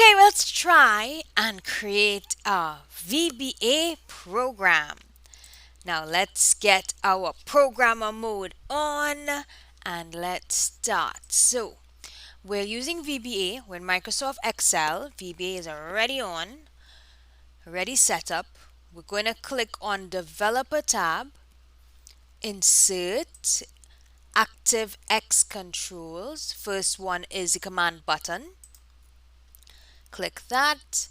Okay, let's try and create a VBA program. Now let's get our programmer mode on and let's start. So we're using VBA with Microsoft Excel. VBA is already on, already set up. We're going to click on Developer tab, Insert, Active X Controls. First one is the command button. Click that.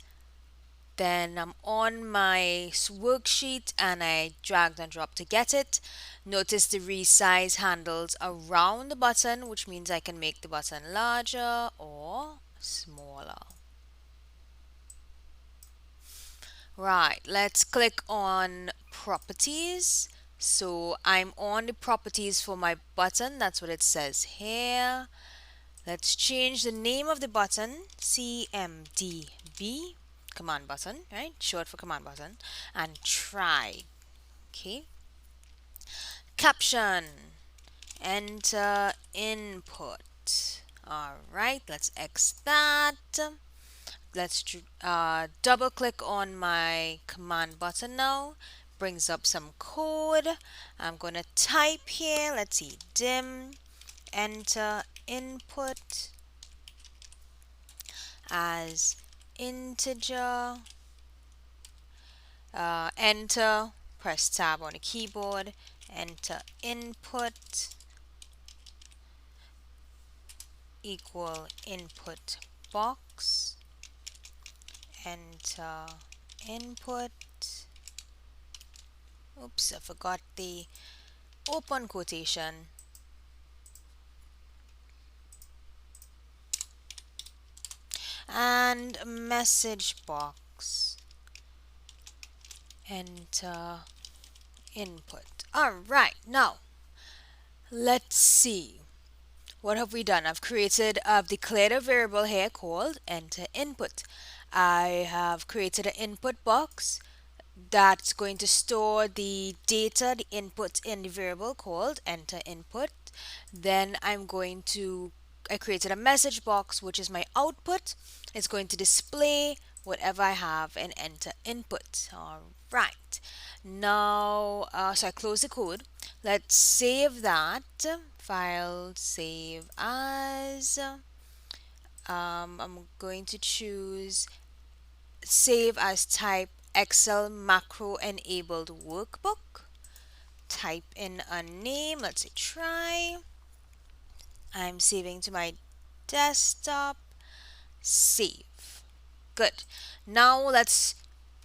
Then I'm on my worksheet and I dragged and dropped to get it. Notice the resize handles around the button, which means I can make the button larger or smaller. Right, let's click on properties. So I'm on the properties for my button. That's what it says here. Let's change the name of the button, CMDB, command button, right? Short for command button, and try. Okay. Caption, enter input. All right, let's X that. Let's double click on my command button now. Brings up some code. I'm gonna type here. Let's see, dim, enter input as integer, enter, press tab on the keyboard, enter input equal input box, enter input, oops, I forgot the open quotation, and message box, enter input. Alright, now let's see. What have we done? I've declared a variable here called enter input. I have created an input box that's going to store the data, the input in the variable called enter input. Then I created a message box, which is my output. It's going to display whatever I have in enter input. All right. Now, so I close the code. Let's save that. File, save as. I'm going to choose save as type Excel macro enabled workbook. Type in a name. Let's say try. I'm saving to my desktop. Save. Good. Now let's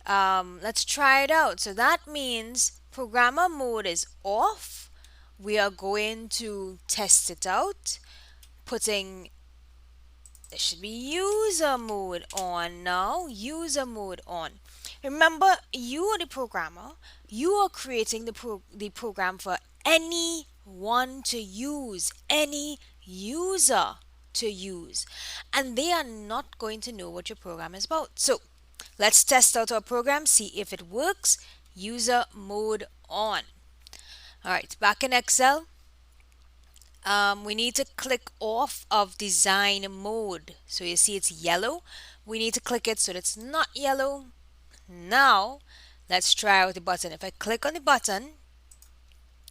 try it out. So that means programmer mode is off. We are going to test it out. There should be user mode on now. User mode on. Remember, you are the programmer. You are creating the program for anyone to use, any user to use, and they are not going to know what your program is about. So let's test out our program, see if it works. User mode on. All right, back in Excel. We need to click off of design mode. So you see it's yellow. We need to click it so that it's not yellow. Now, let's try out the button. If I click on the button,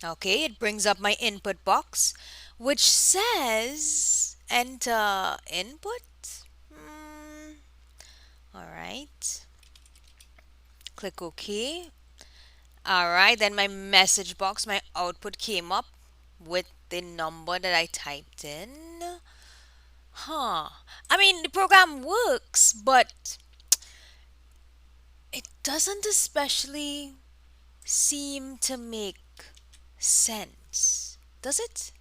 okay, it brings up my input box, which says enter input. All right. Click OK. All right, then my message box, my output came up with the number that I typed in. Huh. I mean, the program works, but it doesn't especially seem to make sense. Does it?